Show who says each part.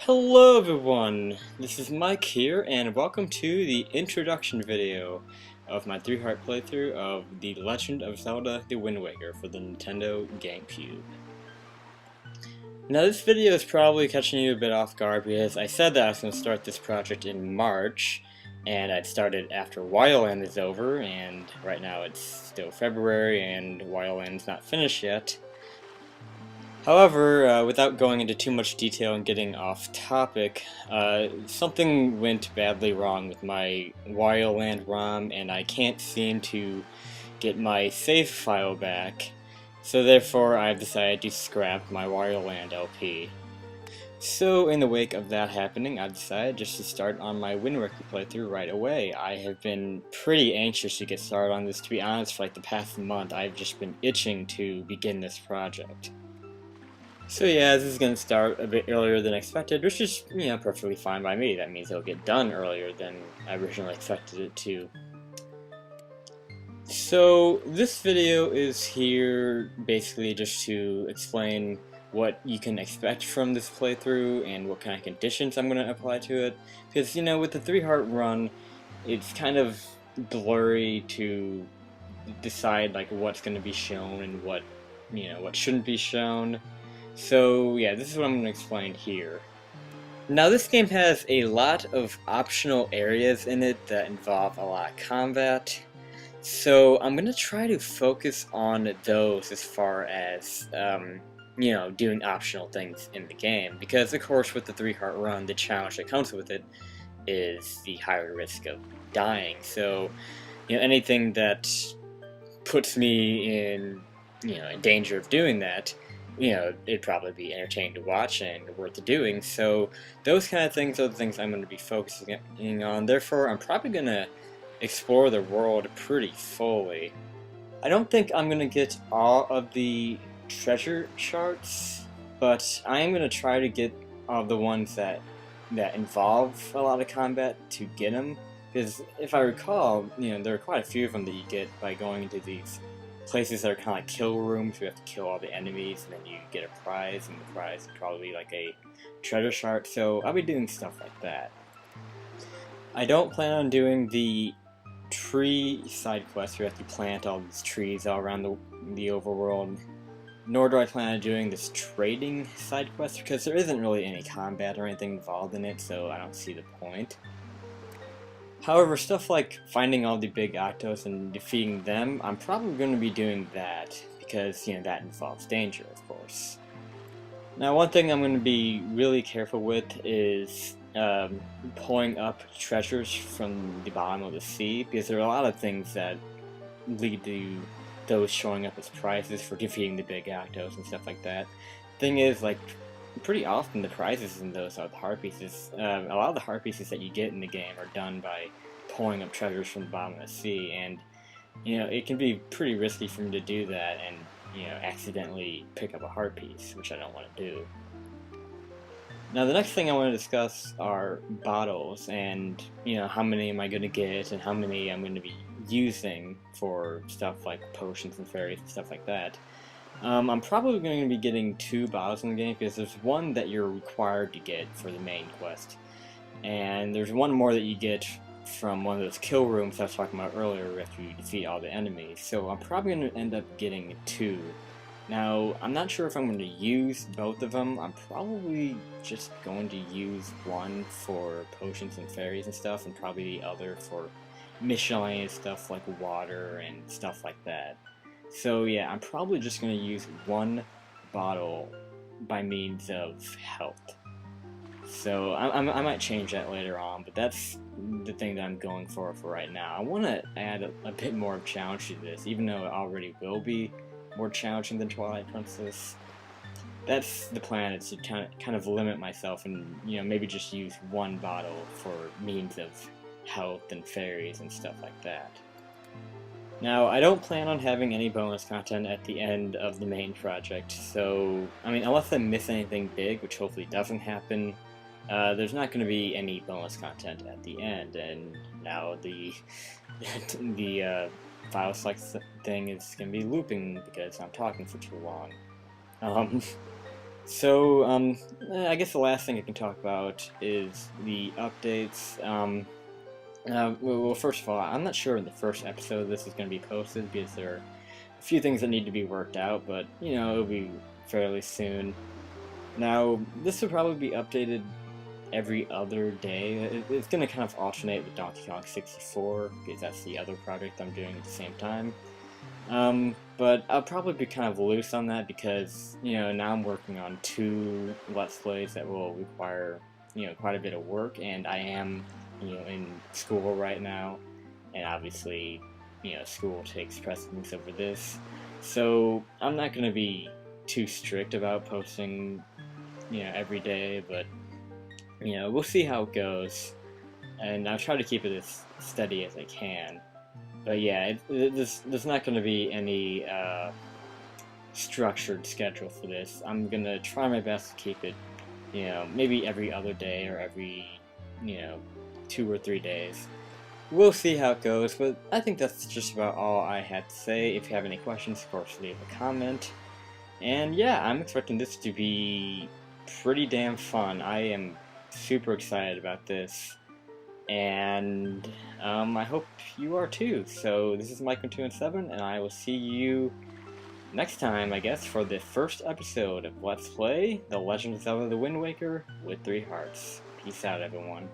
Speaker 1: Hello everyone, this is Mike here, and welcome to the introduction video of my 3-heart playthrough of The Legend of Zelda The Wind Waker for the Nintendo GameCube. Now this video is probably catching you a bit off guard because I said that I was going to start this project in March, and I'd started after Wildland is over, and right now it's still February and Wildland's not finished yet. However, without going into too much detail and getting off topic, something went badly wrong with my Wildland ROM, and I can't seem to get my save file back, so therefore I've decided to scrap my Wildland LP. So in the wake of that happening, I decided just to start on my Wind Waker playthrough right away. I have been pretty anxious to get started on this, to be honest. For like the past month, I've just been itching to begin this project. So yeah, this is going to start a bit earlier than expected, which is, perfectly fine by me. That means it'll get done earlier than I originally expected it to. So this video is here basically just to explain what you can expect from this playthrough and what kind of conditions I'm going to apply to it. Because, with the 3-heart run, it's kind of blurry to decide like what's going to be shown and what shouldn't be shown. So yeah, this is what I'm going to explain here. Now this game has a lot of optional areas in it that involve a lot of combat, so I'm going to try to focus on those as far as, doing optional things in the game, because of course with the 3-heart run, the challenge that comes with it is the higher risk of dying, so anything that puts me in danger of doing that, it'd probably be entertaining to watch and worth doing. So those kind of things are the things I'm going to be focusing on. Therefore, I'm probably going to explore the world pretty fully. I don't think I'm going to get all of the treasure charts, but I am going to try to get all the ones that involve a lot of combat to get them. Because if I recall, there are quite a few of them that you get by going into these places that are kind of like kill rooms. You have to kill all the enemies, and then you get a prize, and the prize is probably like a treasure chart. So I'll be doing stuff like that. I don't plan on doing the tree side quest where you have to plant all these trees all around the overworld, nor do I plan on doing this trading side quest because there isn't really any combat or anything involved in it, so I don't see the point. However, stuff like finding all the Big Octos and defeating them, I'm probably going to be doing that, because, that involves danger, of course. Now, one thing I'm going to be really careful with is pulling up treasures from the bottom of the sea, because there are a lot of things that lead to those showing up as prizes for defeating the Big Octos and stuff like that. Thing is, like, pretty often the prizes in those are the heart pieces. A lot of the heart pieces that you get in the game are done by pulling up treasures from the bottom of the sea, and it can be pretty risky for me to do that and accidentally pick up a heart piece, which I don't want to do. Now the next thing I want to discuss are bottles, and how many am I going to get and how many I'm going to be using for stuff like potions and fairies and stuff like that. I'm probably going to be getting 2 bottles in the game, because there's one that you're required to get for the main quest, and there's one more that you get from one of those kill rooms I was talking about earlier after you defeat all the enemies, so I'm probably going to end up getting 2. Now, I'm not sure if I'm going to use both of them. I'm probably just going to use one for potions and fairies and stuff, and probably the other for miscellaneous stuff like water and stuff like that. So yeah, I'm probably just going to use one bottle by means of health. So I might change that later on, but that's the thing that I'm going for right now. I want to add a bit more challenge to this, even though it already will be more challenging than Twilight Princess. That's the plan, is to kind of limit myself and maybe just use one bottle for means of health and fairies and stuff like that. Now, I don't plan on having any bonus content at the end of the main project, so, unless I miss anything big, which hopefully doesn't happen, there's not going to be any bonus content at the end, and now the file select thing is going to be looping because I'm talking for too long. So, I guess the last thing I can talk about is the updates. Well, first of all, I'm not sure in the first episode this is going to be posted because there are a few things that need to be worked out, but, you know, it'll be fairly soon. Now, this will probably be updated every other day. It's going to kind of alternate with Donkey Kong 64, because that's the other project I'm doing at the same time. But I'll probably be kind of loose on that because, you know, now I'm working on 2 Let's Plays that will require, you know, quite a bit of work, and I am, you know, in school right now, and obviously, you know, school takes precedence over this. So I'm not going to be too strict about posting, you know, every day, but, you know, we'll see how it goes, and I'll try to keep it as steady as I can. But yeah, there's not going to be any structured schedule for this. I'm going to try my best to keep it, you know, maybe every other day or every, you know, 2 or 3 days. We'll see how it goes, but I think that's just about all I had to say. If you have any questions, of course, leave a comment. And yeah, I'm expecting this to be pretty damn fun. I am super excited about this. And I hope you are too. So this is Mike217, and I will see you next time, I guess, for the first episode of Let's Play The Legend of Zelda: The Wind Waker with 3 hearts. Peace out, everyone.